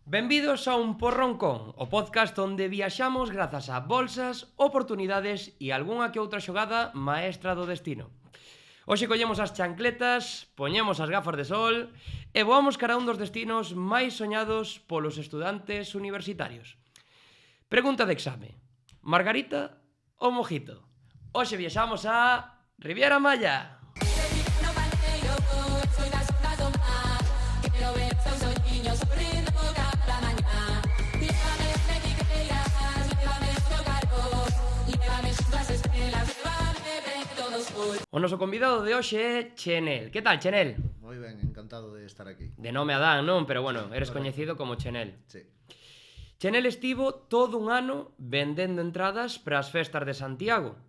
Benvidos a Un Porroncón, o podcast onde viaxamos grazas a bolsas, oportunidades e algunha que outra xogada maestra do destino. Hoxe collemos as chancletas, poñemos as gafas de sol e voamos cara a un dos destinos máis soñados polos estudantes universitarios. Pregunta de exame: margarita ou mojito? Hoxe viaxamos a Riviera Maya. O noso convidado de hoxe é Chenel. Que tal, Chenel? Moi ben, encantado de estar aquí. De nome Adán, non? Pero bueno, eres coñecido como Chenel. Sí. Chenel estivo todo un ano vendendo entradas para as festas de Santiago,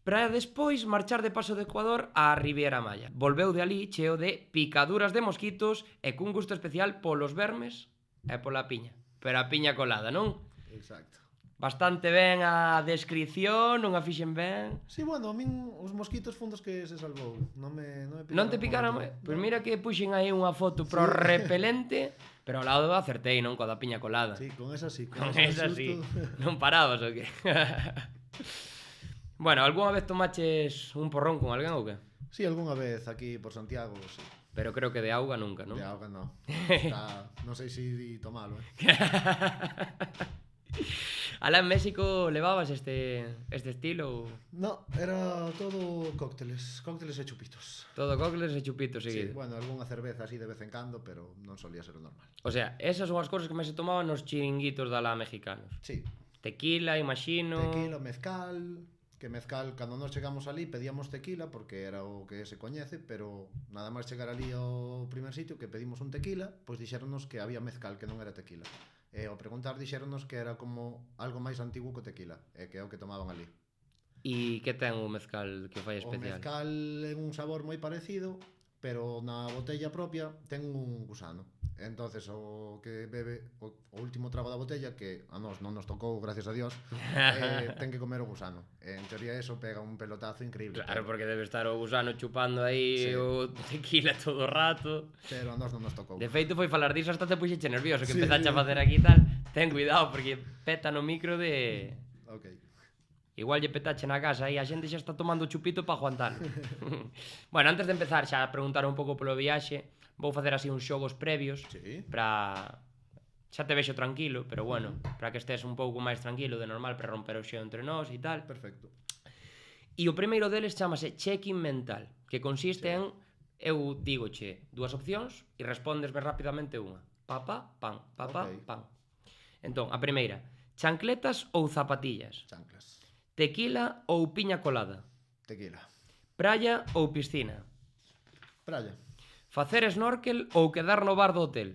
para despois marchar de paso de Ecuador á Riviera Maya. Volveu de ali cheo de picaduras de mosquitos e cun gusto especial polos vermes e pola piña. Pero a piña colada, non? Exacto. Bastante ben a descripción, non a fixen ben. Sí, bueno, a min os mosquitos fundos que se salvou. Non me picaron. Non te picaron? Pois mira que puxen aí unha foto pro repelente, pero ao lado acertei, non? Coa da piña colada. Sí, con esa sí. Con esa sí. Non parabas o que? Bueno, algunha vez tomaches un porrón con alguén ou que? Sí, algunha vez aquí por Santiago, sí. Pero creo que de auga nunca, non? De auga non. Non sei se di tomalo, Alá en México levabas este estilo? No, era todo cócteles e chupitos. Todo cócteles e chupitos Sí, seguido. bueno, algunha cerveza así de vez en cando, pero non solía ser o normal. O sea, esas son as cousas que máis se tomaban nos chiringuitos da lá mexicanos. Sí. Tequila, imagino. Tequila, mezcal, que mezcal, cando nos chegamos ali pedíamos tequila porque era o que se coñece, pero nada máis chegar ali ao primer sitio que pedimos un tequila, pois dixéronnos que había mezcal, que non era tequila. E ao preguntar dixéronnos que era como algo máis antigo que o tequila, e que é o que tomaban ali. E que ten o mezcal que fai O especial? mezcal é un sabor moi parecido, pero na botella propia ten un gusano. Entonces o que bebe o último trago da botella, que a nós non nos tocou, gracias a Dios, ten que comer o gusano. En teoría eso pega un pelotazo increíble. Claro, porque debe estar o gusano chupando aí Sí. o tequila todo o rato. Pero a nós non nos tocou. De feito, foi falar disso hasta te puxeche nervioso, que Sí, empezache sí. a facer aquí e tal. Ten cuidado, porque peta no micro de... Ok. Igual lle petache na casa e a xente xa está tomando chupito para aguantalo. Bueno, antes de empezar xa a preguntar un pouco polo viaxe, vou facer así uns xogos previos Sí. para... Xa te vexo tranquilo, pero bueno, para que estés un pouco máis tranquilo de normal para romper o xeo entre nós e tal. Perfecto. E o primeiro deles chamase check-in mental, que consiste en, eu digoche dúas opcións e respondesme rapidamente unha. Papá, pan, papá, Ok. pan. Entón, a primeira, chancletas ou zapatillas? Chanclas. Tequila ou piña colada? Tequila. Praia ou piscina? Praia. Facer snorkel ou quedar no bar do hotel?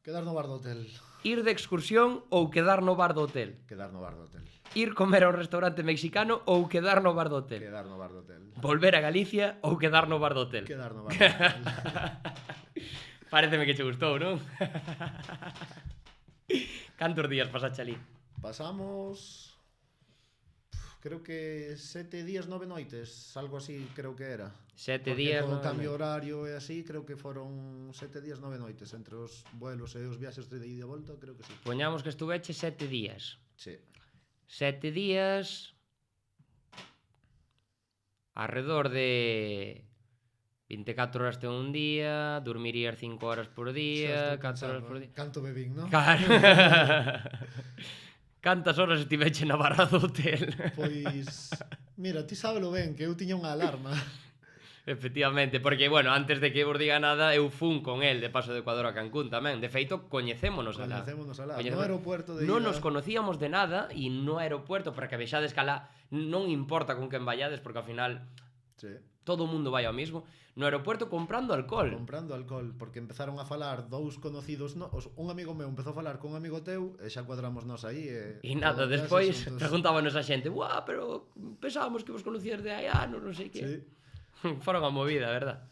Quedar no bar do hotel. Ir de excursión ou quedar no bar do hotel? Quedar no bar do hotel. Ir comer a un restaurante mexicano ou quedar no bar do hotel? Quedar no bar do hotel. Volver a Galicia ou quedar no bar do hotel? Quedar no bar do hotel. Paréceme que che gustou, non? Cantos días pasache ali? Pasamos... Creo que 7 días, 9 noites, algo así creo que era. 7 Porque días, con o 9 cambio noites. horario e así, creo que foron 7 días, 9 noites. Entre os vuelos e os viaxes de ida e volta, creo que sí. Poñamos que estuveche 7 días. Sí. 7 días... Arredor de... 24 horas ten un día, dormirías 5 horas por día, 4 horas por día... Canto bebín, non? Claro. Cantas horas estiveche na barra do hotel? Pois... Mira, ti sábelo ben, que eu tiña unha alarma. Efectivamente, porque, bueno, antes de que vos diga nada, eu fun con el de paso de Ecuador a Cancún tamén. De feito, coñecémonos alá. Coñecémonos alá. Coñecémonos. No aeropuerto de Non ida... nos conocíamos de nada e no aeropuerto, para que vexades que alá non importa con quen vayades, porque ao final Sí. todo o mundo vai ao mismo. No aeropuerto comprando alcohol. Comprando alcohol, porque empezaron a falar dous conocidos, un amigo meu empezou a falar con un amigo teu e xa cuadramos nós aí E nada, todos despois esos asuntos. preguntábanos a xente: "Buah, pero pensábamos que vos conocías de hai anos, non sei que." Sí. Foron a movida, verdad?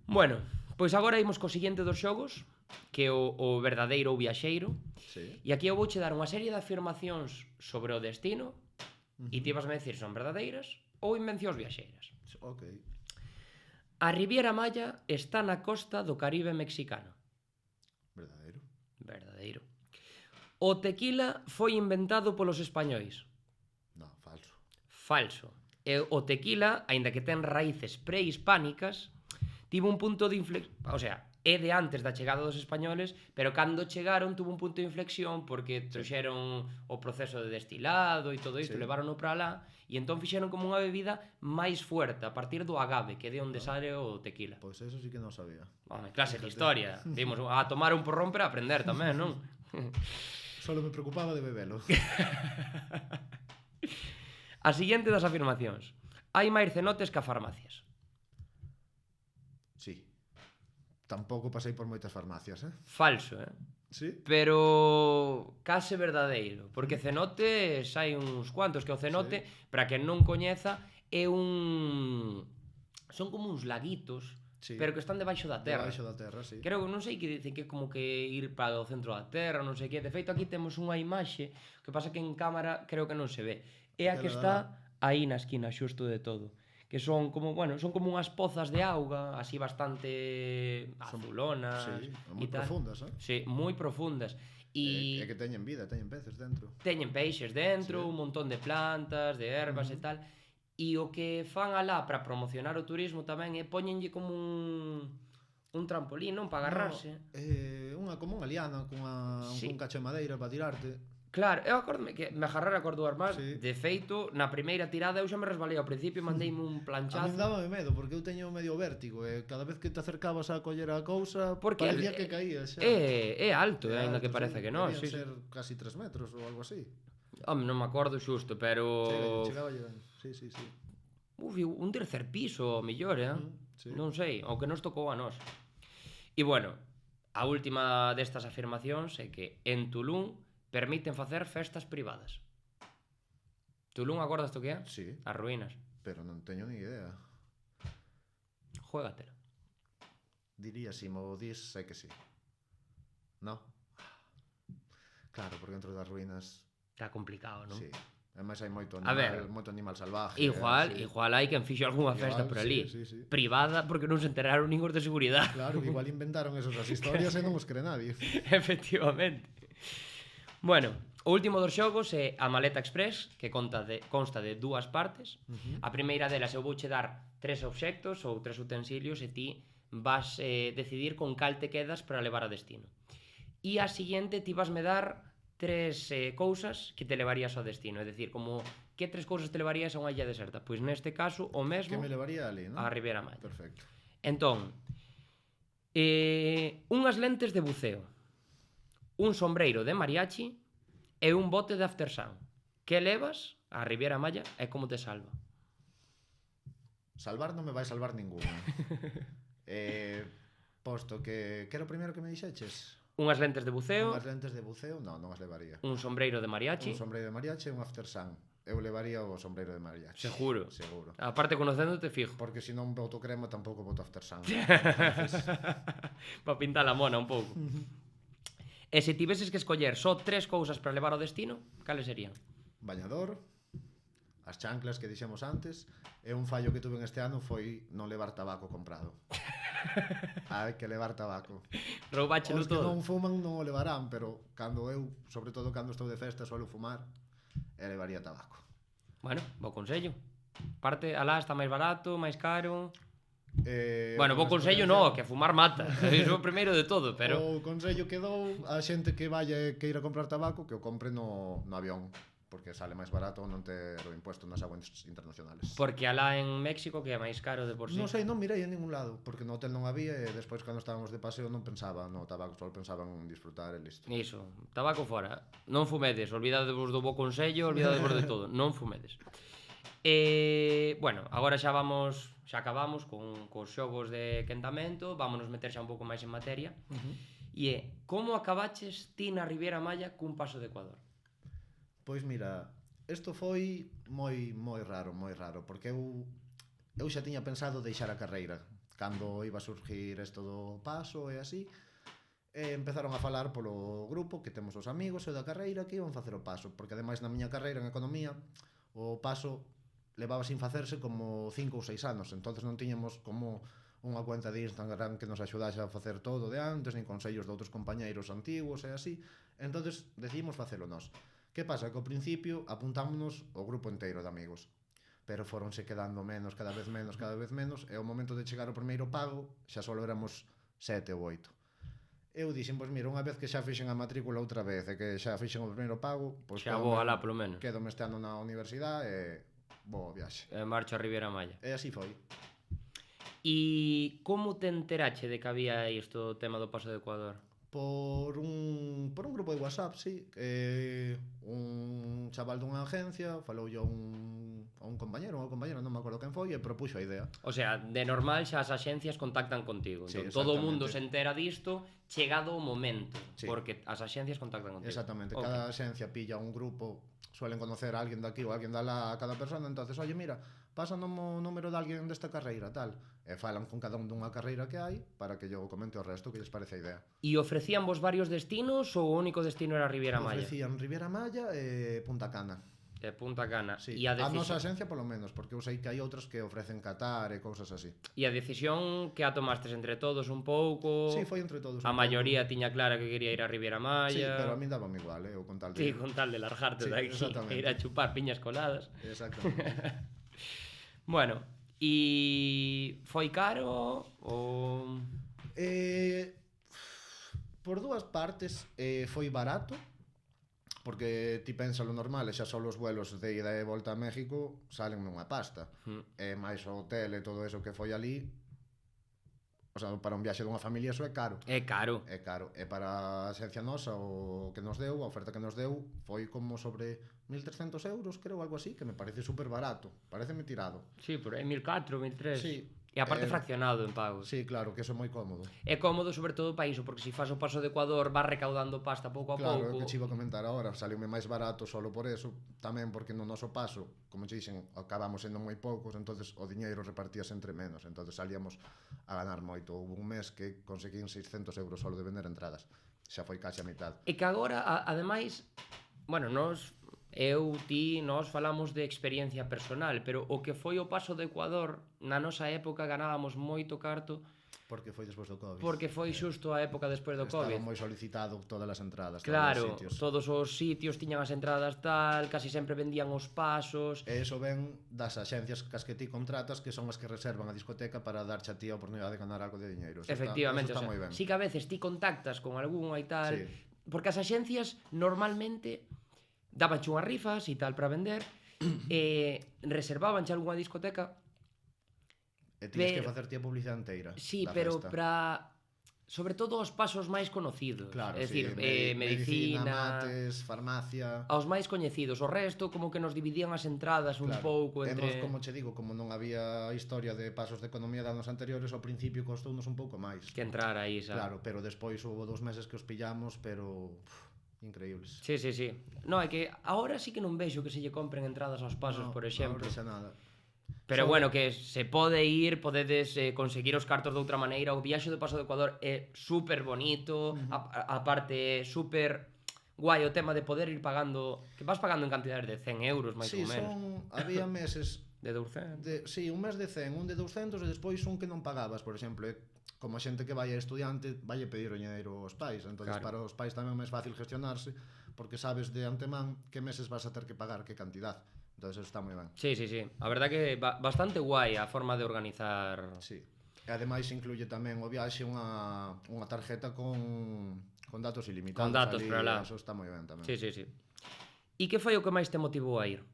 Bueno, pois agora imos co seguinte dos xogos, que é o verdadeiro ou viaxeiro. Sí. E aquí eu vouche dar unha serie de afirmacións sobre o destino e ti vas me decir son verdadeiras ou invencións viaxeiras. Ok. A Riviera Maya está na costa do Caribe mexicano. Verdadeiro. Verdade. verdadeiro. O tequila foi inventado polos españois. No, falso. Falso. E o tequila, aínda que ten raíces prehispánicas, tivo un punto de inflexión, o sea, é de antes da chegada dos españoles, pero cando chegaron tuvo un punto de inflexión porque trouxeron o proceso de destilado e todo isto, Sí. levarono para lá, e entón fixeron como unha bebida máis fuerte a partir do agave, que é de onde sale o tequila. Pois eso sí que non sabía. Home, clase de Fíjate. historia. Vimos a tomar un porrón para aprender tamén, non? Solo me preocupaba de bebelo. A seguinte das afirmacións. Hai máis cenotes que a farmacias. Sí. Tampouco pasei por moitas farmacias, Falso, Sí? pero case verdadeiro, porque cenotes hai uns cuantos, que o cenote, para quen non coñeza, é un... son como uns laguitos, Sí. pero que están debaixo da terra. Debaixo da terra, sí. Creo que non sei que dicen que é como que ir para o centro da terra, non sei que. De feito, aquí temos unha imaxe, que pasa que en cámara creo que non se ve. É a que está aí na esquina, xusto de todo. Que son como, bueno, son como unhas pozas de auga, así bastante azulonas. Sí, e moi tal. profundas, Sí, moi profundas. E E que teñen vida, teñen peces dentro. teñen peixes dentro, Sí. un montón de plantas, de ervas e tal. E o que fan alá para promocionar o turismo tamén é poñenlle como un trampolín, non? Para agarrarse. No, como unha liana Sí. un cacho de madeira para tirarte. Claro, eu acordome que me agarrar a cordoar máis. Sí. De feito, na primeira tirada eu xa me resbalei ao principio e mandeime un A min planchazo. dábame medo, porque eu teño medio vértigo, e cada vez que te acercabas a coller a cousa, Porque parecía que caías xa. É alto, aínda que alto, parece que non. Debían Sí, ser casi 3 metros ou algo así. Home, non me acordo xusto, pero... Chegaba ben. Sí, sí, sí. Uf, un tercer piso, o mellor, Sí. Non sei, o que nos tocou a nós. E bueno, a última destas afirmacións é que en Tulún permiten facer festas privadas. Tulún, acordas to que é? Sí, As ruínas. pero non teño ni idea. Juégatela. Diría, si mo dis, sei que sí. No? Claro, porque dentro das ruínas, Está complicado, non? sí. Ademais hai moito A ver, animal salvaje. Igual, sí. igual hai quen fixo algunha festa Igual, por ali. sí, sí, sí. Privada, porque non se enteraron nin os de seguridade. Claro, que igual inventaron esas as historias e non os cree nadie. Efectivamente. Bueno, o último dos xogos é a Maleta Express, que consta de dúas partes. A primeira delas eu vouche dar 3 obxectos ou 3 utensilios e ti vas decidir con cal te quedas para levar a destino. E a seguinte ti vasme dar 3 cousas que te levarías ao destino, é dicir, como que 3 cousas te levarías a unha illa deserta? Pois neste caso o Que mesmo me levaría ali, non? a Ribeira Maya. Perfecto. Entón, unhas lentes de buceo, un sombreiro de mariachi e un bote de after sun. Que levas a Ribeira Maya e como te salva? Salvar non me vai salvar ninguna. Posto que era o primeiro que me dixeches? Unhas lentes de buceo, Unhas lentes de buceo, non as levaría. un sombreiro de mariachi, Un sombreiro de mariachi e un after sun. Eu levaría o sombreiro de mariachi. seguro. Seguro. Aparte, conocéndote, fijo. Porque se non boto crema tampouco boto after sun. Entonces, Para pintar a mona un pouco. E se tiveses que escoller só 3 cousas para levar ao destino, cales serían? bañador, as chanclas que dixemos antes, e un fallo que tuve este ano foi non levar tabaco comprado. Hai que levar tabaco. Roubáchelo Os que todo. non fuman non o levarán, pero cando eu, sobre todo cando estou de festa, suelo fumar, e levaría tabaco. Bueno, bo consello. Parte, alá está máis barato, máis caro. Bueno, Bo consello no, que fumar mata. Iso é o primeiro de todo, pero... O consello que dou a xente que vaya e que ir a comprar tabaco, que o compre no avión, porque sale máis barato non ter o impuesto nas aguas internacionales. Porque alá en México que é máis caro de por sí. Non sei, non mirei en ningún lado, porque no hotel non había e despois cando estábamos de paseo non pensaba no tabaco, só pensaba en disfrutar e listo. Iso, tabaco fora. Non fumedes, olvidadevos do bo consello, olvidadevos de todo. Non fumedes. Bueno, agora xa acabamos cos xogos de quentamento, vámonos meter xa un pouco máis en materia. E é, como acabaches ti na Ribeira Maya cun paso de Ecuador? Pois mira, isto foi moi raro, porque eu xa tiña pensado deixar a carreira cando iba a surgir isto do paso e así. E empezaron a falar polo grupo que temos os amigos e da carreira que iban facer o paso, porque ademais na miña carreira en economía o paso levaba sin facerse como 5 ou 6 anos, entonces non tiñamos como unha cuenta de Instagram que nos axudase a facer todo de antes, nin consellos de outros compañeiros antigos e así. Entonces decidimos facelo nós. Que pasa? Que ao principio apuntámonos o grupo inteiro de amigos, pero foronse quedando menos, cada vez menos, e ao momento de chegar o primeiro pago xa só éramos 7 ou 8. Eu dixen, pois mira, unha vez que xa fixen a matrícula outra vez e que xa fixen o primeiro pago, pois xa vou alá polo menos. Quedo-me este ano na universidade e vou a viaxe. Marcho a Riviera Maya. E así foi. E como te enterache de que había isto, o tema do paso de Ecuador? Por un grupo de WhatsApp, sí. Un chaval dunha agencia faloulle a un compañero, unha compañera, non me acordo quen foi, e propuxo a idea. O sea, de normal xa as axencias contactan contigo. Sí, entón, todo o mundo se entera disto chegado o momento, sí, porque as axencias contactan contigo. Exactamente, cada axencia pilla un grupo, suelen conocer a alguén daqui ou a alguén de lá a cada persona, entonces, oye, mira, pásanos o número de alguén desta carreira, tal. E falan con cada un dunha carreira que hai para que yo comente o resto que lles parece a idea. E ofrecían vos varios destinos ou o único destino era Riviera Maya? Ofrecían Riviera Maya e Punta Cana. De Punta Cana. Sí. E a nosa axencia polo menos, porque eu sei que hai outras que ofrecen Qatar e cousas así. E a decisión que a tomastes entre todos un pouco? Sí, foi entre todos. A maioría tiña clara que quería ir a Riviera Maya. Sí, pero a min dábame igual, eu con tal de... Sí, con tal de largarte sí, de aquí e ir a chupar piñas coladas. Exactamente. Bueno, e foi caro ou... Por dúas partes foi barato, porque ti pensa lo normal, e xa só os vuelos de ida e volta a México salen nunha pasta. E máis o hotel e todo eso que foi ali, o sea, para un viaxe dunha familia eso é caro. É caro. É caro. E para a axencia nosa, o que nos deu, a oferta que nos deu, foi como sobre 1.300 euros, creo, algo así, que me parece super barato. Pareceme tirado. Sí, pero é 1.400, 1.300. Sí. E aparte fraccionado en pagos. Sí, claro, que eso é moi cómodo. É cómodo sobre todo para iso, porque se fas o paso de Ecuador vas recaudando pasta pouco a claro, pouco. Claro, que te iba a comentar agora, saliume máis barato solo por eso, tamén porque no noso paso, como te dixen, acabamos sendo moi poucos, entonces o diñeiro repartíase entre menos, entonces salíamos a ganar moito. Houve un mes que conseguín 600 euros solo de vender entradas, xa foi case a mitad. E que agora, ademais, bueno, nós falamos de experiencia personal, pero o que foi o paso de Ecuador, na nosa época ganábamos moito carto. Porque foi despois do Covid. Porque foi xusto a época despois do Covid. Estaba moi solicitado todas as entradas. Claro, todos os sitios tiñan as entradas tal, casi sempre vendían os pasos. E iso ven das axencias cas que ti contratas, que son as que reservan a discoteca para darche a ti a oportunidade de ganar algo de diñeiro. Efectivamente, está moi ben. Sí que a veces ti contactas con algunha e tal, sí. Porque as axencias normalmente dabanche unhas rifas e tal para vender, e reservabanche algunha discoteca. E tienes que facer ti a publicidade inteira. Sí, pero para... Sobre todo os pasos máis conocidos. Claro, é dicir, medicina, mates, farmacia... Aos máis coñecidos. O resto, como que nos dividían as entradas un pouco entre... Hemos, como che digo, como non había historia de pasos de economía de anos anteriores, ao principio costounos un pouco máis. Que entrar aí, xa. Claro, pero despois houve 2 meses que os pillamos, pero... increíbles. Sí. No, é que agora sí que non vexo que se lle compren entradas aos pasos, no, por exemplo. Non, nada. Pero bueno, que se pode ir, podedes conseguir os cartos de outra maneira. O viaxe do paso do Ecuador é super bonito, aparte super guai o tema de poder ir pagando, que vas pagando en cantidades de 100 euros, máis ou menos. Había meses de 200. Sí, un mes de 100, un de 200 e despois un que non pagabas, por exemplo, como a xente que vai a estudiante vai a pedir o dinheiro aos pais, entonces para os pais tamén é máis fácil gestionarse porque sabes de antemán que meses vas a ter que pagar, que cantidad. Entonces eso está moi ben. Sí. A verdad que bastante guai a forma de organizar. Sí. E ademais incluye tamén o viaxe unha tarjeta con datos ilimitados. Con datos para lá. Eso está moi ben tamén. Sí. E que foi o que máis te motivou a ir?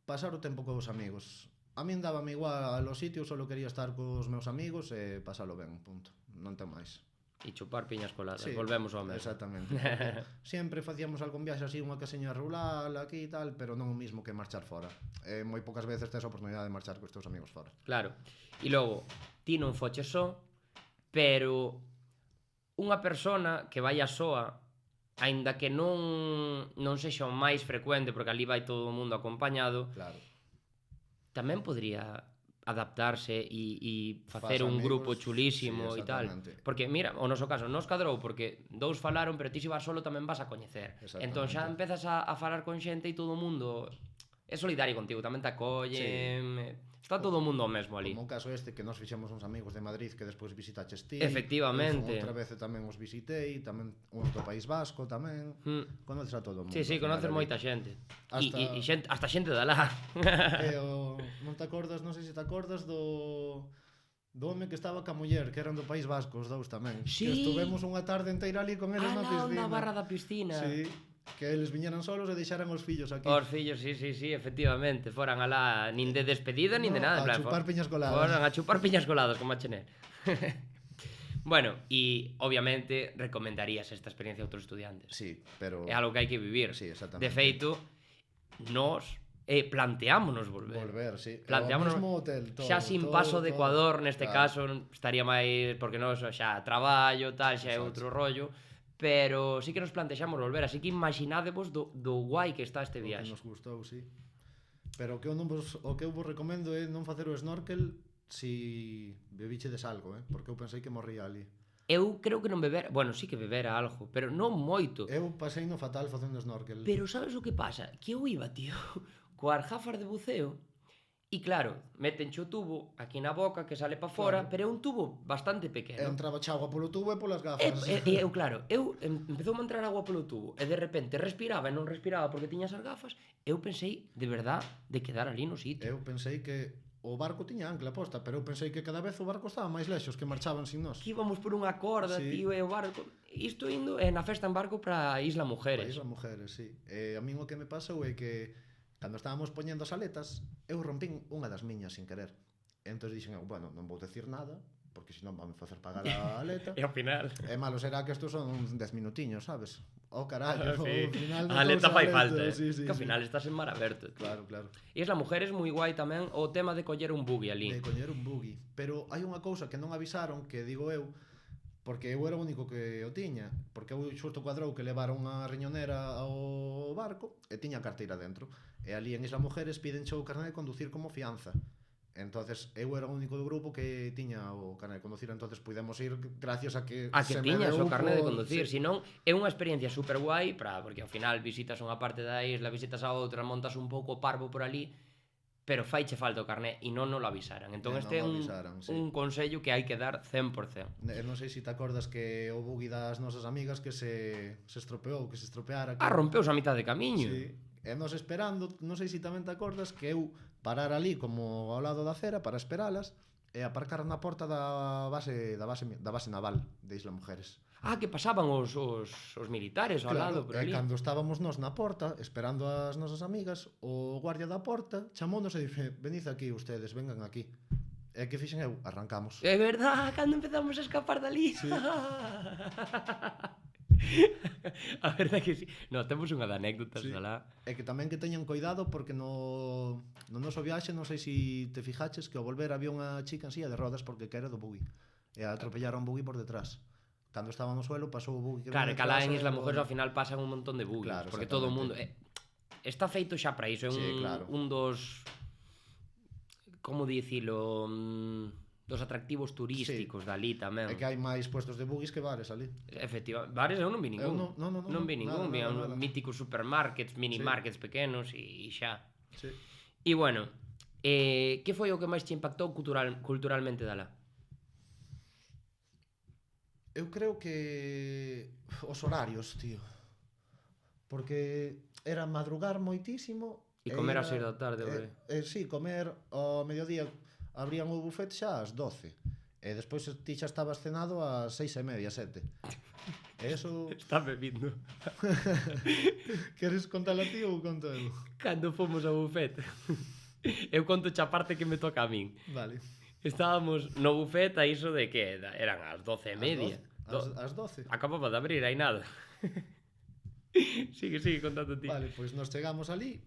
Pasar o tempo cos amigos. A min dábame igual os sitios, solo quería estar cos meus amigos e pasalo ben, punto. Non ten máis. E chupar piñas coladas, sí, volvemos ao mesmo. Exactamente. Sempre facíamos algún viaxe así, unha caseña rural aquí e tal, pero non o mismo que marchar fora. Moi poucas veces tes a oportunidade de marchar cos teus amigos fora. Claro. E logo, ti non foches só, pero unha persona que vai a soa, aínda que non sexa o máis frecuente, porque ali vai todo o mundo acompañado, claro, tamén podría adaptarse e facer un grupo chulísimo e tal. Porque, mira, o noso caso, nos cadrou porque dous falaron, pero ti se vas solo tamén vas a coñecer. Entón xa empezas a falar con xente e todo o mundo é solidario contigo, tamén te acollen, está todo o mundo ao mesmo ali. Como o caso este que nos fixemos uns amigos de Madrid que despois visitaches ti. Efectivamente. Outra vez tamén os visitei, tamén uns do País Vasco tamén. Conoces a todo o mundo. Sí, conoces moita xente. E hasta xente de alá. Non te acordas, non sei se te acordas do home que estaba ca muller, que eran do País Vasco, os dous tamén. Sí. Que estuvemos unha tarde inteira ali con eles na piscina. Na barra da piscina. Sí. Que eles viñeran solos e deixaran os fillos aquí. Os fillos, sí, efectivamente. Foran alá nin de despedida, nin de nada. A chupar piñas coladas. Foran a chupar piñas coladas, como a Chené. Bueno, e obviamente recomendarías esta experiencia a outros estudiantes. Sí, pero... É algo que hai que vivir. Sí, exactamente. De feito, nós planteámonos volver. Volver, sí. Planteámonos o mesmo hotel, todo. Xa sin paso de Ecuador, neste caso, estaría máis... Porque nós xa traballo, tal, xa é outro rollo... Pero sí que nos plantexamos volver, así que imaginádevos do guai que está este viaxe. O que nos gustou, sí. Pero o que eu vos recomendo é non facer o snorkel si bebichedes algo, porque eu pensei que morría ali. Eu creo que non beber, bueno, sí que bebera algo, pero non moito. Eu pasei no fatal facendo snorkel. Pero sabes o que pasa? Que eu iba, tío, coas gafas de buceo. E claro, metenche o tubo aquí na boca que sale pa fora, pero é un tubo bastante pequeno. Entraba agua polo tubo e polas gafas. E eu, claro, empezou a entrar agua polo tubo e de repente respiraba e non respiraba porque tiña as gafas. Eu pensei, de verdad, de quedar ali no sitio. Eu pensei que o barco tiña ancla posta, pero eu pensei que cada vez o barco estaba máis lexos, que marchaban sin nós. Que íbamos por unha corda, sí. Tío, e o barco... Isto indo na festa en barco para Isla Mujeres. Para Isla Mujeres, sí. E a min o que me pasou é que cando estábamos poñendo as aletas, eu rompín unha das miñas sin querer. Entón dixen, bueno, non vou decir nada, porque senón vamos facer pagar a aleta. E ao final... E malo será que estos son uns 10 minutiños, sabes? Carallo, sí. Ao final a aleta fai falta, sí, que ao final estás en mar aberto. Claro. E Isla Mujeres moi guai tamén o tema de coller un buggy ali. De coller un buggy. Pero hai unha cousa que non avisaron, que digo eu, porque eu era o único que o tiña, porque eu xusto cuadrou que levara unha riñonera ao barco e tiña a carteira dentro. E ali en Isla Mujeres piden o carné de conducir como fianza. Entonces eu era o único do grupo que tiña o carné de conducir, entonces podemos ir gracias a que se tiñas o carné de conducir, sí. Senón é unha experiencia super guai, porque ao final visitas unha parte da isla, visitas a outra, montas un pouco parvo por ali, pero faiche falta o carné e non nos lo avisaran. Entón este é un consello que hai que dar 100%. Non sei se te acordas que o buggy das nosas amigas que se estropeou, que se estropeara. Rompeus a mitad de camiño. Sí. E nos esperando, non sei se tamén te acordas que eu parar ali como ao lado da acera para esperalas e aparcar na porta da base naval de Isla Mujeres. Que pasaban os militares ao lado por ali. E cando estábamos nós na porta esperando as nosas amigas, o guardia da porta chamounos e dixe, venid aquí ustedes, vengan aquí. E que fixen eu? Arrancamos. É verdad, cando empezamos a escapar dali. Sí. A verdade que sí. No, temos unha de anécdotas alá. E que tamén que teñan cuidado porque no noso viaxe, non sei se te fijaches que ao volver había unha chica en silla de rodas porque que era do buggy. E atropellaron un buggy por detrás. Cando estaba no suelo pasou o buggy. Claro, que alá en Isla Mujeres ao final pasan un montón de buggies, claro, porque todo o mundo está feito xa para iso, é un dos, como dicilo, dos atractivos turísticos dali tamén. É que hai máis puestos de buggies que bares ali. Efectivamente, bares eu non vi ningún. Non vi ningún, vi míticos supermarkets, mini markets pequenos e xa. Sí. E bueno, que foi o que máis te impactou culturalmente dala? Eu creo que os horarios, tío. Porque era madrugar moitísimo e comer ás 6 da tarde, sí, comer ao mediodía. Abrían o buffet xa ás 12 e despois ti xa estabas cenado ás 6:30, 7. E eso... Está bebindo. Queres contar a ti ou conto eu? Cando fomos ao buffet. Eu conto xa parte que me toca a min. Vale. Estábamos no buffet a iso de que eran as 12:30. Ás 12. Acababa de abrir, hai nada. Sigue contando ti. Vale, pois nos chegamos ali.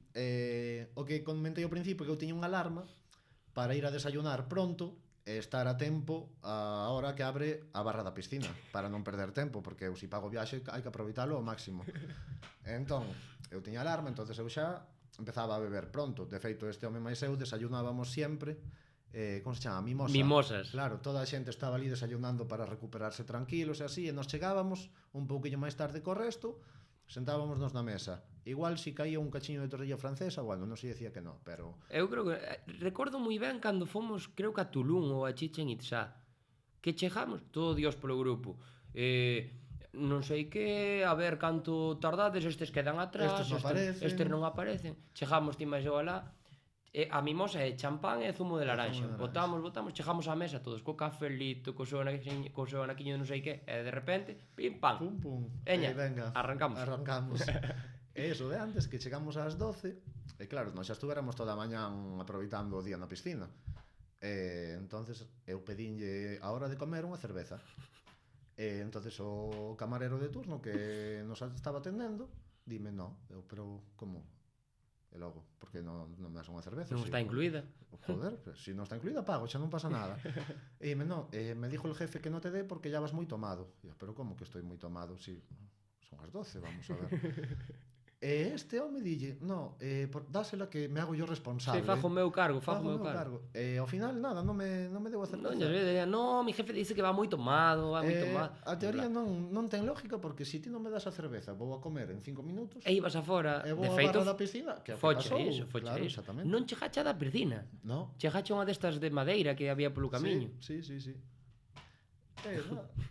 O que comentei ao principio que eu tiña unha alarma para ir a desayunar pronto e estar a tempo a hora que abre a barra da piscina, para non perder tempo, porque eu se pago viaxe hai que aproveitalo ao máximo. Entón, eu tiña alarma, entonces eu xa empezaba a beber pronto. De feito, este home máis eu desayunábamos sempre, como se chama? Mimosas. Claro, toda a xente estaba ali desayunando para recuperarse tranquilos e así, e nos chegábamos un pouquinho máis tarde co resto, sentábamos na mesa. Igual si caía un cachiño de tortilla francesa, bueno, non se decía que no, pero... Eu creo que... recordo moi ben cando fomos, creo que a Tulum ou a Chichen Itzá, que chegamos, todo Dios polo grupo, non sei que, a ver canto tardades, estes quedan atrás, estes non aparecen. Chegamos, ti máis eu alá, a mimosa é champán e zumo de laranxa. Botamos, chegamos á mesa todos co cafelito, co seu anaquiño de non sei que, e de repente, pim, pam. Pum, pum. Veña, venga, arrancamos. E iso de antes, que chegamos ás 12, e claro, nós xa estuveramos toda a mañán aproveitando o día na piscina. Entonces eu pedinlle a hora de comer unha cerveza. Entonces o camarero de turno que nos estaba atendendo dime, no, pero como? E logo, porque non me das unha cerveza? Non está incluída. Joder, si non está incluída pago, xa non pasa nada. E dime, no, me dijo el jefe que non te dé porque ya vas moi tomado. E pero como que estoy moi tomado? Si son as 12, vamos a ver. E este home dille, no, dásela que me hago yo responsable. Sí, fajo o meu cargo, fajo o meu cargo. E ao final, nada, non me deu a cerveza. No, mi jefe dice que va moi tomado, va moi tomado. A teoría non ten lógica, porque se ti non me das a cerveza, vou a comer en 5 minutos. E ibas afora, de feito, da piscina, que foche iso. Exactamente. Non chegacha da piscina. No. Chegacha unha destas de madeira que había polo camiño. Sí.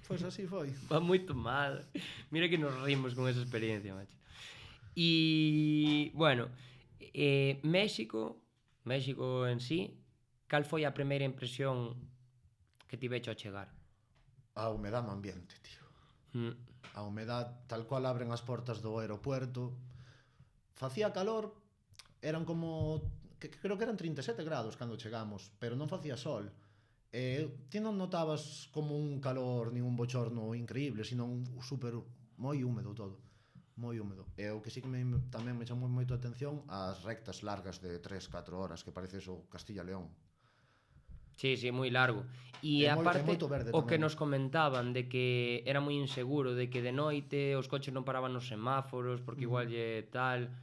Pois así foi. Va moito mal. Mira que nos rimos con esa experiencia, macho. E, bueno, México en sí, cal foi a primeira impresión que tivecho ao chegar? A humedad no ambiente, tío. A humedad, tal cual abren as portas do aeropuerto. Facía calor, eran como... creo que eran 37 grados cando chegamos, pero non facía sol. Ti non notabas como un calor, nin un bochorno increíble, sino un super moi húmedo todo. Moi húmedo. E o que sí que tamén me chamou moito a atención as rectas largas de 3-4 horas, que parece eso Castilla León. Sí, moi largo. E aparte, o que nos comentaban de que era moi inseguro, de que de noite os coches non paraban nos semáforos, porque igual lle tal...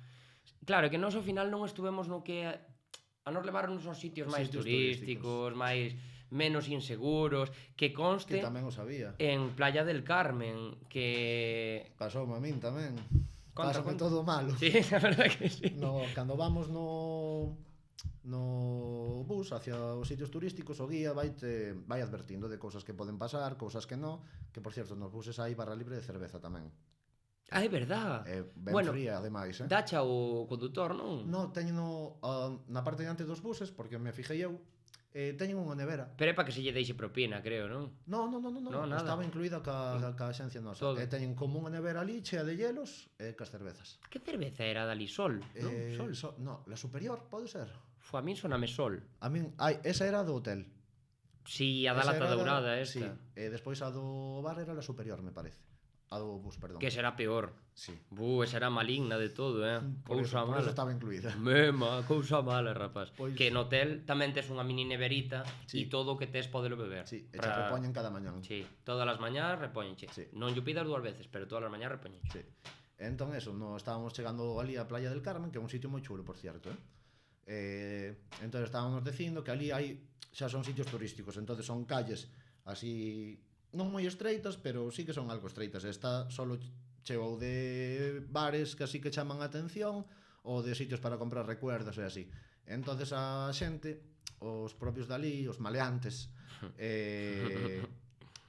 Claro, que nós ao final non estuvemos no que... A nos levarnos aos sitios máis turísticos, máis... menos inseguros, que conste que tamén o sabía. En Playa del Carmen, que... Pasou a min tamén. Pásame todo malo. Sí, a verdad que sí. Cando vamos no bus hacia os sitios turísticos, o guía vai advertindo de cousas que poden pasar, cousas que non, que por cierto, nos buses hai barra libre de cerveza tamén. Ah, é verdad. Ben fría, ademais, Dacha o condutor, non? Non, teño na parte de diante dos buses, porque me fijei eu, teñen unha nevera. Pero é para que se lle deixe propina, creo, non? Non, estaba incluída ca axencia nosa. Teñen como unha nevera ali chea de hielos e cas cervezas. Que cerveza era da Lisol? Sol? No, la superior, pode ser. A min soname Sol. A min, esa era do hotel. Si, a da lata dourada esta. Sí, e despois a do bar era la superior, me parece. A do bus, perdón. Que será peor. Sí. Esa era maligna de todo, Cousa mala. Por eso estaba incluída. Cousa mala, rapaz. Que no hotel tamén tes unha mini neverita e todo o que tes podelo beber. Sí, e xa repoñen cada mañán. Sí, todas as mañás repoñenche. Non lle pidas 2 veces, pero todas as mañás repoñenche. Sí. Entón eso, estábamos chegando ali a Playa del Carmen, que é un sitio moi chulo, por cierto, entón estábamos dicindo que ali xa son sitios turísticos, entón son calles así... non moi estreitas, pero sí que son algo estreitas. Está solo chegou de bares que así que chaman a atención ou de sitios para comprar recuerdos e así. Entonces a xente, os propios dali, os maleantes,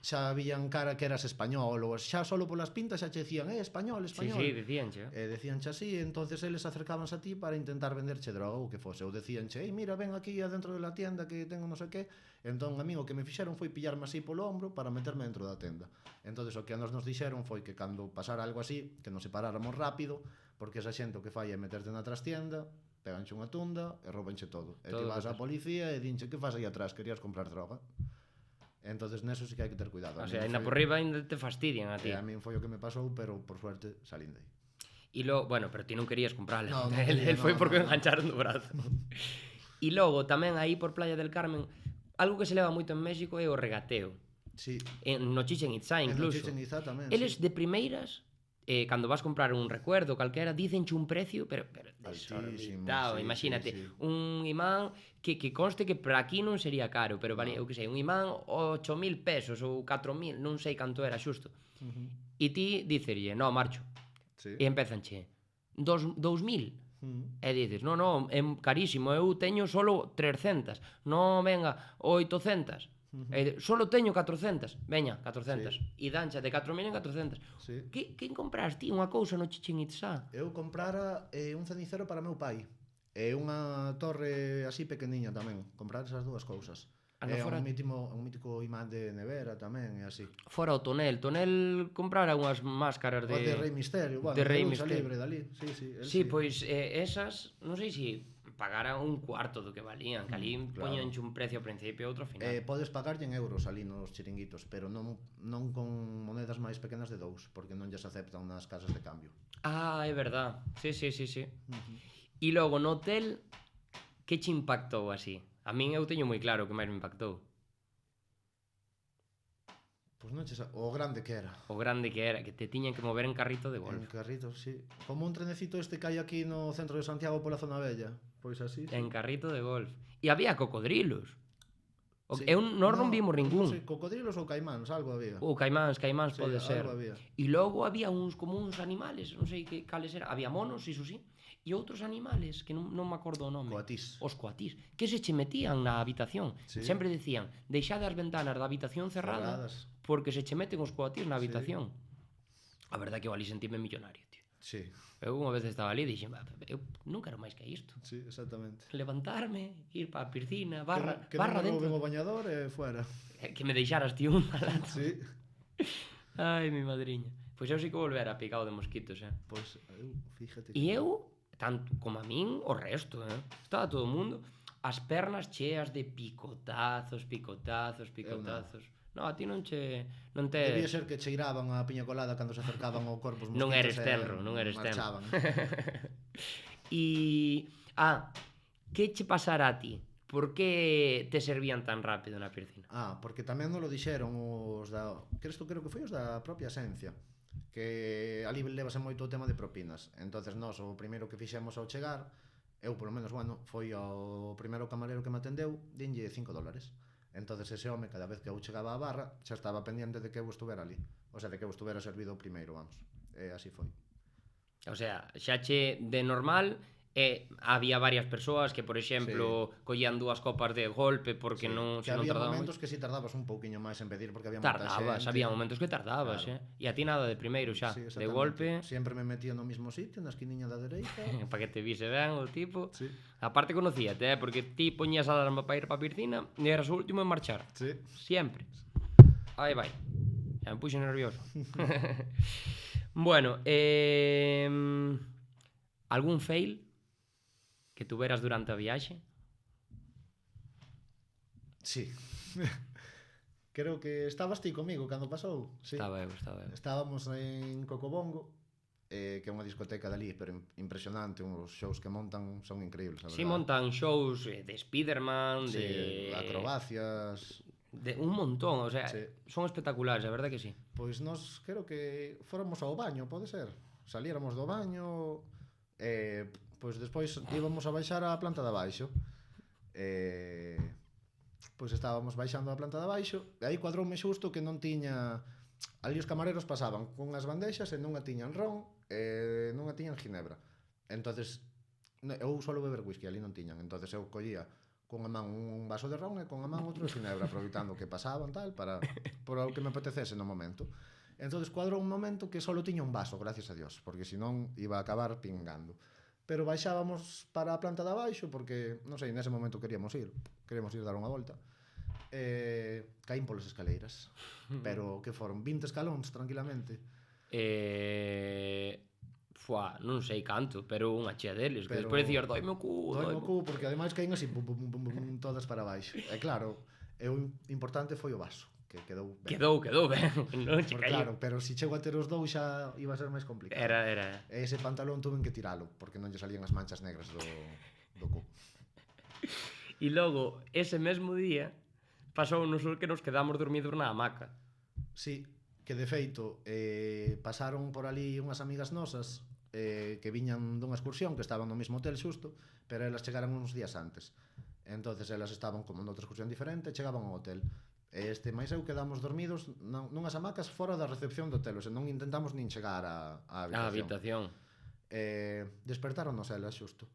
xa vían cara que eras español, ou xa solo polas pintas xa che decían, español. Sí, decíanche. Decíanche así, entonces eles acercábanse a ti para intentar venderche droga ou que fose, ou decíanche, mira, ven aquí adentro de la tienda que tengo non sei que. Entón, a mí o que me fixeron foi pillarme así polo ombro para meterme dentro da tenda. Entonces o que a nos dixeron foi que cando pasara algo así, que nos separáramos rápido, porque esa xente o que fai é meterte na trastienda, peganche unha tunda e roubanche todo. E ti vas á policía e dinche, que faz aí atrás, querías comprar droga? Entonces neso sí que hai que ter cuidado. O sea, ainda por riba ainda te fastidian a ti. A min foi o que me pasou, pero por suerte salín de aí. E logo, bueno, pero ti non querías comprarla. El foi porque o engancharon do brazo. E logo tamén aí por Playa del Carmen, algo que se leva moito en México é o regateo. Sí. No Chichen Itzá incluso. En Chichen Itzá tamén. Eles de primeiras, cando vas comprar un recuerdo calquera, dicenche un precio, pero desorbitado, imagínate, un imán que conste que para aquí non sería caro, pero vale, eu que sei, un imán 8.000 pesos ou 4.000, non sei canto era xusto. E ti dicerlle, no, marcho. Sí. E empezanche 2000. Mm. E dices, non, é carísimo, eu teño solo 300. Non, venga, 800. Solo teño 400. Veña, 400. E dancha de 4.000 en 400. Sí. Que compras ti unha cousa no Chichén Itzá? Eu comprara un cenicero para meu pai e unha torre así pequeniña tamén. Comprar esas dúas cousas. Anda fora- Un mítico imán de nevera tamén e así. Fora o Tonel. Tonel comprara unhas máscaras O de Rei Misterio, bueno, de Rei de lucha Misterio. libre dali. Sí, sí, el Sí, pois esas, non sei se pagara un cuarto do que valían, que ali claro. poñenche un precio ao principio e outro ao final. Podes pagarlle en euros ali nos chiringuitos, pero non con monedas máis pequenas de 2, porque non lles aceptan nas casas de cambio. Ah, é verdad. Sí. E logo no hotel, que che impactou así? A min eu teño moi claro o que máis me impactou. Pois non che o grande que era. O grande que era, que te tiñan que mover en carrito de En golf. carrito, sí. Como un trenecito este que hai aquí no centro de Santiago pola zona bella. Pois así, sí. En carrito de golf. E había cocodrilos. Sí. Nós non vimos Non ningún. sei, cocodrilos ou caimáns, algo había. Ou caimáns Sí, pode ser. algo había. E logo había como uns animales, non sei que cales eran. Había monos, iso sí. E outros animales que non me acordo o nome. Coatís. Os coatís. Que se che metían na habitación. Sí. Sempre decían, deixade as ventanas da habitación cerradas. Porque se che meten os coatís na habitación. A verdade que eu ali sentime millonario, tío. Sí, Eu unha vez estaba ali e dixen, eu non quero máis que isto. sí, exactamente. Levantarme, ir para a piscina, Que barra non me rouben dentro. o bañador e fuera. Que me deixaras ti un malato. Sí. Ai, mi madriña. Pois eu sí que volvera picado de mosquitos, Pois eu, fíjate. E eu, tanto como a min, o resto, Estaba todo o mundo, as pernas cheas de picotazos. No, a ti non te... Debía ser que cheiraban a piña colada cando se acercaban ao corpo os mosquitos. Non eres tenro, non eres tenro. marchaban. E... que che pasará a ti? Por que te servían tan rápido na piscina? Porque tamén nos lo dixeron os da... Creo que foi os da propia Esencia, que ali levase moito o tema de propinas. Entonces nós, o primeiro que fixemos ao chegar, eu polo menos, foi ao primeiro camarero que me atendeu, dinlle $5. Entonces ese home, cada vez que eu chegaba á barra, xa estaba pendiente de que eu estuvera ali. O sea, de que eu estuvera servido o primeiro, vamos. E así foi. O sea, xa che de normal había varias persoas que, por exemplo, collían dúas copas de golpe porque non que se non había tardaban momentos que si tardabas un pouquiño máis en pedir porque había moita tardabas, xente. había momentos que tardabas, Claro. E a ti nada de primeiro xa, Sí, de exactamente. golpe, Sempre me metía no mismo sitio, na esquiniña da dereita. para que te vise ben o tipo. Sí. Aparte conocíate, porque ti poñías a alarma para ir para a piscina e eras o último en marchar. Sí. Siempre. Aí vai. Xa me puxo nervioso. Bueno, algún fail que tuveras durante a viaxe? Sí. Creo que estabas ti comigo cando pasou. Sí. Estaba eu. Estábamos en Cocobongo, que é unha discoteca dali, pero impresionante, os shows que montan son increíbles, a verdade. Si montan shows de Spiderman, Sí, acrobacias. de un montón, o sea, Sí. son espectaculares, a verdade que sí. Pois nós creo que fóramos ao baño, pode ser. Saliéramos do baño, pois despois íbamos a baixar á planta de abaixo. Pois estábamos baixando a planta de abaixo, e aí cuadroume xusto que non tiña... Ali os camareros pasaban con as bandeixas e non a tiñan ron e non a tiñan ginebra. Entonces eu solo beber whisky, ali non tiñan. Entonces eu collía con a man un vaso de ron e con a man outro de ginebra, aproveitando que pasaban tal para por o que me apetecese no momento. Entonces cuadrou un momento que solo tiña un vaso, gracias a Dios, porque senón iba a acabar pingando. Pero baixábamos para a planta de abaixo porque, non sei, nese momento queríamos ir dar unha volta. Caín polas escaleiras, pero que foron 20 escalóns tranquilamente. Non sei canto, pero unha chea deles, que Pero- despois dicías, doime o cu, Doi no cu, porque ademais caín así pum, pum, pum, pum, pum, todas para baixo. E claro, o importante foi o vaso, que quedou ben. Quedou ben, non che Porque, caiu. claro, pero se chego a ter os dous xa iba a ser máis complicado. Era. E ese pantalón tuven que tiralo, porque non lle salían as manchas negras do cu. E logo, ese mesmo día, pasou nos que nos quedamos dormidos na hamaca. Sí, que de feito pasaron por ali unhas amigas nosas que viñan dunha excursión, que estaban no mesmo hotel xusto, pero elas chegaran uns días antes. Entonces elas estaban como noutra excursión diferente e chegaban ao hotel. Mais eu quedamos dormidos nunhas hamacas fora da recepción do hotel, non intentamos nin chegar á A habitación. habitación. Despertáronos elas xusto.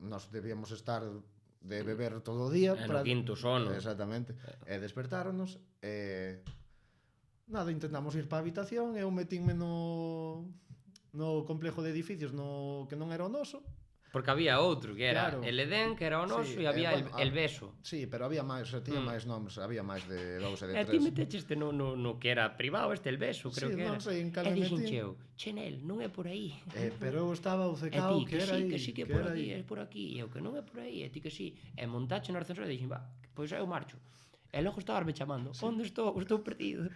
Nos debíamos estar de beber todo o día No quinto sono. Exactamente. Despertáronos nada, intentamos ir para a habitación. Eu metínme no complejo de edificios que non era o noso. Porque había outro, que era Claro. el Edén, que era o noso, Sí, e había bueno, el Beso. Sí, pero había máis, tiña máis nomes, había máis de 2 e de 3. E ti metecheste no que era privado, el Beso, creo Sí, que era. non sei en cal E me dixen metí. cheo, Chenel, non é por aí. Pero eu estaba E obcecado ti, que era aí. que sí, que é por aquí, é por aquí. E eu, que non é por aí, e ti que sí. E montache no ascensor e dixen, va, pois eu marcho. E logo estabas me chamando, onde estou? Estou perdido.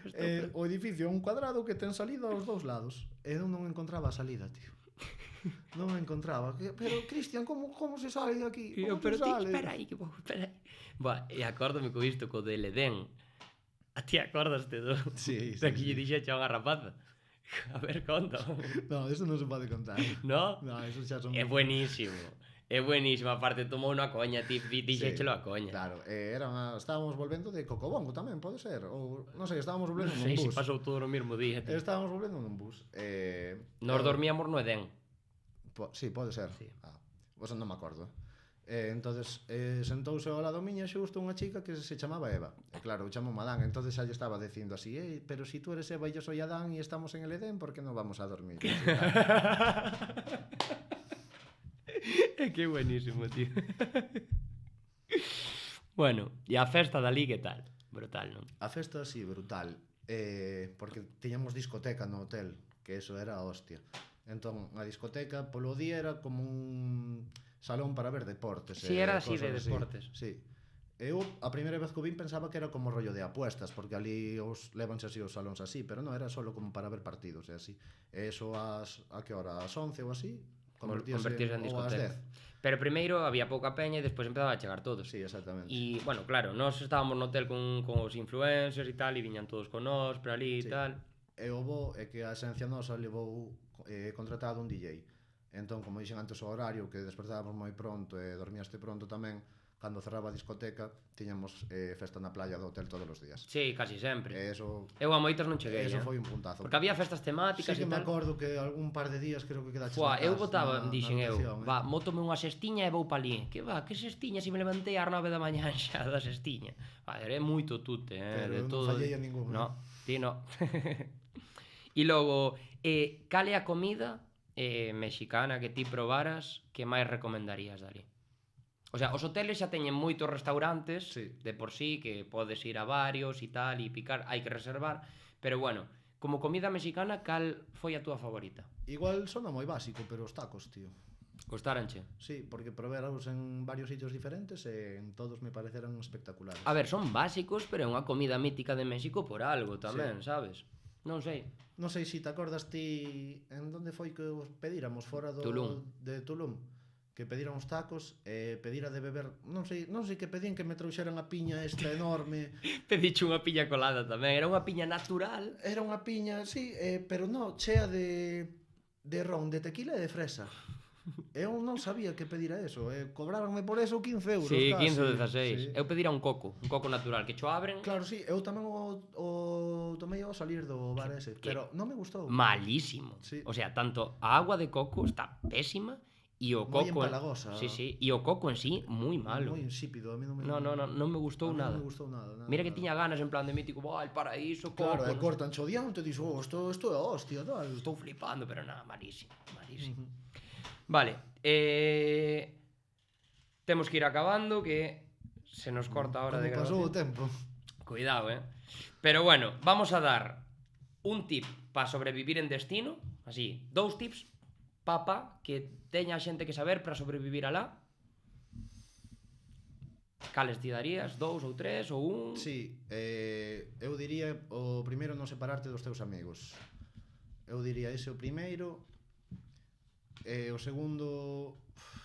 O edificio é un cuadrado que ten salida aos dous lados. E eu non encontraba a salida, tío. Non a encontraba. Pero, Cristian, como se sale de aquí? E eu, Como pero se ti, sale? espera aí, que vou, espera aí. Va, e acórdame co isto, co del Edén. A ti acordaste do... Sí, da que lle dixeche a unha rapaza? A ver, conta. No, eso non se pode contar. No? No, eso xa son... É buenísimo. É buenísimo, aparte tomou unha coña, ti dixéchelo a coña. Claro, estábamos volvendo de Cocobongo tamén, pode ser. Ou, non sei, estábamos volvendo Non nun sei se bus. pasou todo no mesmo día. Tío. Estábamos volvendo nun bus. Nos dormíamos no Edén. Sí, pode ser. Sí. Vos non me acordo. Entonces sentouse ao lado miña xusto unha chica que se chamaba Eva. E claro, eu chamo Adán, entonces xa lle estaba dicindo así, pero si tú eres Eva e yo soy Adán e estamos en el Edén, por que non vamos a dormir? É que buenísimo, tío. Bueno, e a festa dali que tal? Brutal, non? A festa, sí, brutal. Porque tiñamos discoteca no hotel, que eso era a hostia. Entón, a discoteca, polo día, era como un salón para ver deportes. Sí, era así cosas de deportes. Sí. Eu, a primeira vez que o vin, pensaba que era como rollo de apuestas, porque ali levanse así os salóns así, pero non, era solo como para ver partidos, e así. E eso a que hora? As 11 ou así? Convertirse en ou ás discoteca. 10. Pero primeiro había pouca peña e despois empezaba a chegar todos. Sí, exactamente. E, bueno, claro, nós estábamos no hotel con os influencers e tal, e viñan todos con nós, por ali e Sí. tal. E o bo é que a esencia nosa levou contratado un DJ. Entón, como dixen antes o horario, que despertábamos moi pronto e dormíaste pronto tamén, cando cerraba a discoteca, tiñamos festa na playa do hotel todos os días. Sí, casi sempre. Eso Eu a moitas non cheguei, Eso foi un puntazo. Porque había festas temáticas Sí que e me tal. acordo que algún par de días creo que quedaches Fua, na eu casa, botaba, dixen eu, habitación, va, mótome unha sestiña e vou pa ali. Que va, que sestiña, se me levantei ás 9 da mañá xa da sestiña. Va, era moito tute, Pero de eu non todo. fallei a ningún. No, ti no. E logo, cal é a comida mexicana que ti probaras que máis recomendarías dali? O sea, os hoteles xa teñen moitos restaurantes, Sí. de por sí, que podes ir a varios e tal, e picar, hai que reservar, pero bueno, como comida mexicana, cal foi a túa favorita? Igual sona moi básico, pero os tacos, tío. Gostaranche? Sí, porque probaros en varios sitios diferentes e en todos me pareceron espectaculares. A ver, son básicos, pero é unha comida mítica de México por algo tamén, sabes? Non sei. Non sei se te acordas ti en onde foi que os pedíramos fora Tulum. de Tulum, que pediran os tacos e pedira de beber, non sei que pedían que me trouxeran a piña esta enorme. Pediche unha piña colada tamén, era unha piña natural. Era unha piña, sí, pero non, chea de ron, de tequila e de fresa. Eu non sabía que pedira eso, cobráronme por eso 15 euros. Sí, casi. 15 ou 16. Sí. Eu pedira un coco natural, que cho abren. Claro, sí, eu tamén o tomei ao salir do bar ese, pero non me gustou. Malísimo. Sí. O sea, tanto a agua de coco está pésima e o Moi coco... empalagosa. Sí, sí, e o coco en sí moi malo. Moi insípido, a mí non me Non me gustou a mí nada. Non me gustou nada. Mira que tiña ganas en plan de mítico, el paraíso, coco. Claro, e cortan cho diante, dixo, isto é a hostia, tal. Estou flipando, pero nada, malísimo, malísimo. Uh-huh. Vale, temos que ir acabando, que se nos corta a hora de Como pasou o grabación. tempo. Cuidado, Pero bueno, vamos a dar un tip para sobrevivir en destino, así, 2 tips, que teña a xente que saber para sobrevivir alá. Cales ti darías? 2 ou 3 ou 1? Sí, eu diría o primeiro non separarte dos teus amigos. Eu diría ese o primeiro. O segundo,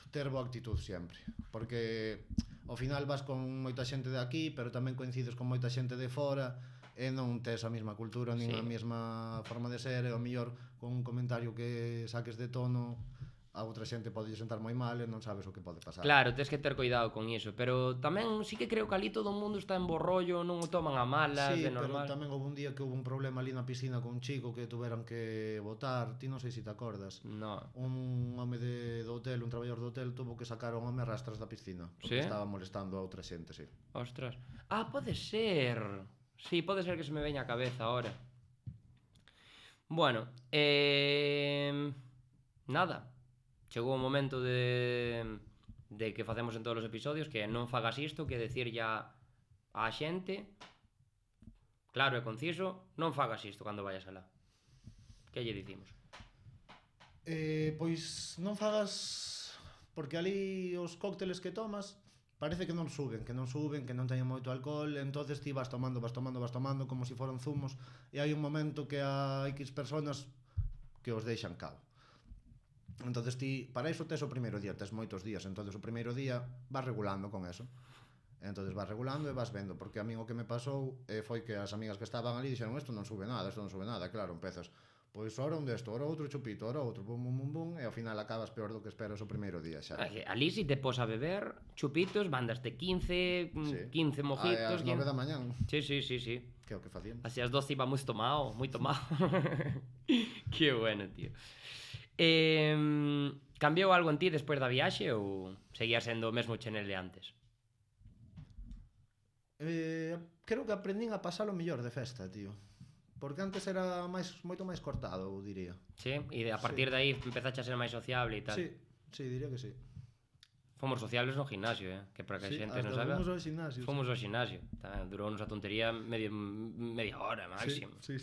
ter boa actitud sempre, porque ao final vas con moita xente de aquí, pero tamén coincides con moita xente de fora e non tes a mesma cultura nin Sí. a mesma forma de ser, e ao mellor con un comentario que saques de tono a outra xente pode sentar moi mal e non sabes o que pode pasar. Claro, tens que ter cuidado con iso, pero tamén sí que creo que ali todo o mundo está en bo rollo, non o toman a malas, Sí, de pero normal. tamén houve un día que houve un problema ali na piscina con un chico que tuveran que botar, ti non sei se te acordas. No. Un home do hotel, un traballador do hotel, tuvo que sacar a un home a rastras da piscina porque Sí? estaba molestando a outra xente, sí. Ostras. Ah, pode ser. Sí, pode ser que se me veña a cabeza ahora. Bueno, nada. Chegou o momento de que facemos en todos os episodios, que non fagas isto, que decir ya á xente, claro e conciso, non fagas isto cando vayas alá. Que lle dicimos? Pois non fagas, porque ali os cócteles que tomas parece que non suben, que non teñen moito alcohol, entonces ti vas tomando como se foran zumos, e hai un momento que a X personas que os deixan cao. Entonces ti, para iso tes o primeiro día, tes moitos días, entonces o primeiro día vas regulando con eso. Entonces vas regulando e vas vendo, porque a min o que me pasou foi que as amigas que estaban ali dixeron isto non sube nada, claro, empezas pois ora un desto, ora outro chupito, ora outro, bum, bum, bum, bum, e ao final acabas peor do que esperas o primeiro día xa. Ali si te pos a beber chupitos, mandaste 15 mojitos. Ás 9 da mañán, Sí. que é o que facíamos. Así as 12 iba moi tomado. Que bueno, tío. Cambiou algo en ti despois da viaxe ou seguía sendo o mesmo Chenel de antes? Creo que aprendín a pasalo mellor de festa, tío. Porque antes era moito máis cortado, eu diría. Sí, e a partir de aí empezaste a ser máis sociable e tal. Sí, diría que sí. Fomos sociables no gimnasio, que para que a xente non saiba. Fomos ao gimnasio. Durou nos a tontería media hora máximo. Sí.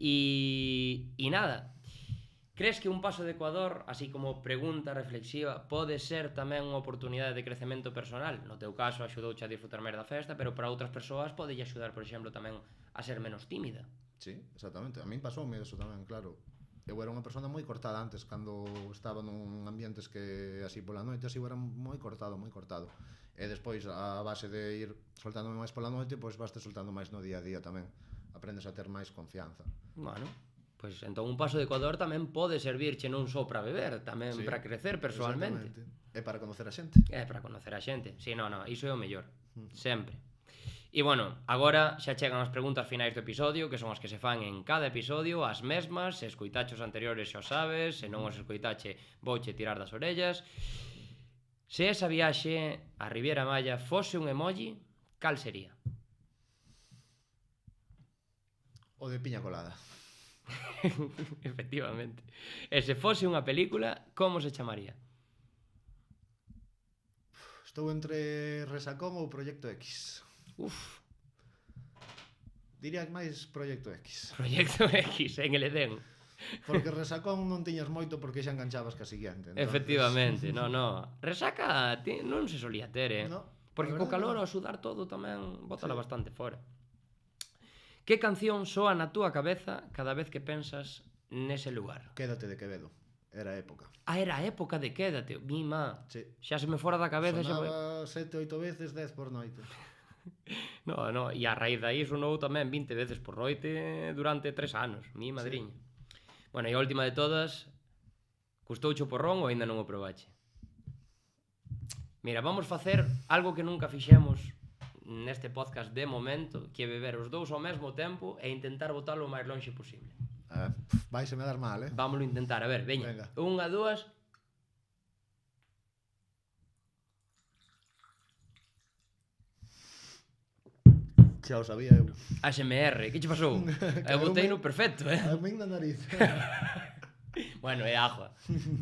E nada. Crees que un paso de Ecuador, así como pregunta reflexiva, pode ser tamén unha oportunidade de crecemento personal? No teu caso axudouche a disfrutar máis da festa, pero para outras persoas pode axudar, por exemplo, tamén a ser menos tímida. Sí, exactamente. A min pasoume eso tamén, claro. Eu era unha persona moi cortada antes, cando estaba nun ambientes que así pola noite, así era moi cortado. E despois, a base de ir soltándome máis pola noite, pois vaste soltando máis no día a día tamén. Aprendes a ter máis confianza. Bueno, pois entón un paso de Ecuador tamén pode servirche non só para beber, tamén para crecer persoalmente. E para conocer a xente. Para conocer a xente. Si, non, iso é o mellor. Sempre. E bueno, agora xa chegan as preguntas finais do episodio, que son as que se fan en cada episodio, as mesmas. Se escoitache os anteriores xa o sabes, se non os escoitache vouche tirar das orellas. Se esa viaxe a Riviera Maya fose un emoji, cal sería? O de piña colada. Efectivamente. E se fose unha película, como se chamaría? Estou entre Resacón ou Proyecto X. Diría que máis Proyecto X. Proyecto X, en el Edén. Porque Resacón non tiñas moito porque xa enganchabas ca seguinte. Entonces... Efectivamente, no. Resaca non se solía ter, No, porque co calor ao sudar todo tamén bótala bastante fora. Que canción soa na túa cabeza cada vez que pensas nese lugar? Quédate de Quevedo. Era época. Era a época de Quédate, mima. Sí. Xa se me fora da cabeza. Sonaba 7-8 veces, 10 por noite. No, e a raíz daí sonou tamén 20 veces por noite durante 3 anos, mi madriña. Bueno, e a última de todas, custouche o porrón ou aínda non o probache? Mira, vamos facer algo que nunca fixemos neste podcast de momento, que é beber os dous ao mesmo tempo e intentar botalo o máis lonxe posible. Vaise me dar mal, Vámoslo intentar, a ver, veña. 1, 2... Xa o sabía eu. ASMR, que che pasou? Eu botei no perfecto, A min na nariz. Bueno, é agua.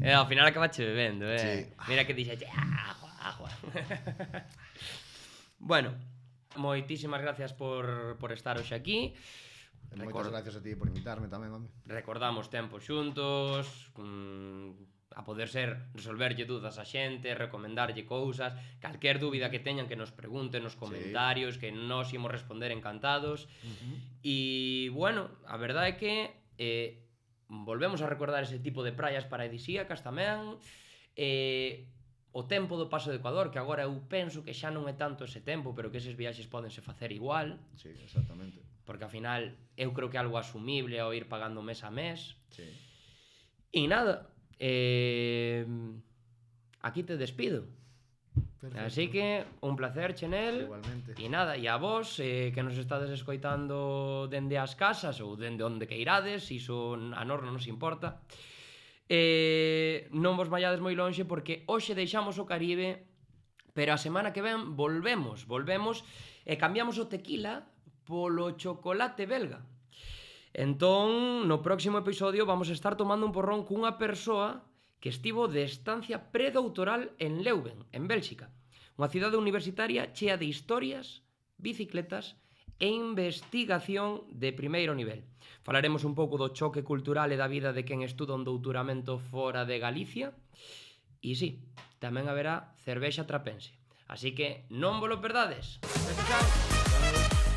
Ao final acabache bebendo, Sí. Mira que dixache, agua. Bueno, moitísimas gracias por estar hoxe aquí. Moitas gracias a ti por invitarme tamén, home. Recordamos tempos xuntos, a poder ser resolverlle dudas a xente, recomendarlle cousas, calquer dúbida que teñan que nos pregunten nos comentarios, que nós imos responder encantados. E bueno, a verdade é que volvemos a recordar ese tipo de praias paradisíacas tamén. O tempo do paso de Ecuador, que agora eu penso que xa non é tanto ese tempo, pero que eses viaxes pódense facer igual. Sí, exactamente. Porque ao final eu creo que é algo asumible ao ir pagando mes a mes. Sí. E nada, Aquí te despido. Perfecto. Así que un placer, Chenel. Igualmente. E nada, e a vos que nos estades escoitando dende as casas ou dende onde que irades, iso a nós non nos importa. Non vos vayades moi lonxe porque hoxe deixamos o Caribe, pero a semana que ven volvemos e cambiamos o tequila polo chocolate belga. Entón, no próximo episodio vamos a estar tomando un porrón cunha persoa que estivo de estancia predoutoral en Leuven, en Bélxica, unha cidade universitaria chea de historias, bicicletas e investigación de primeiro nivel. Falaremos un pouco do choque cultural e da vida de quen estuda un doutoramento fora de Galicia. E sí, tamén haberá cervexa trapense. Así que non vos lo perdades. Chao, chao.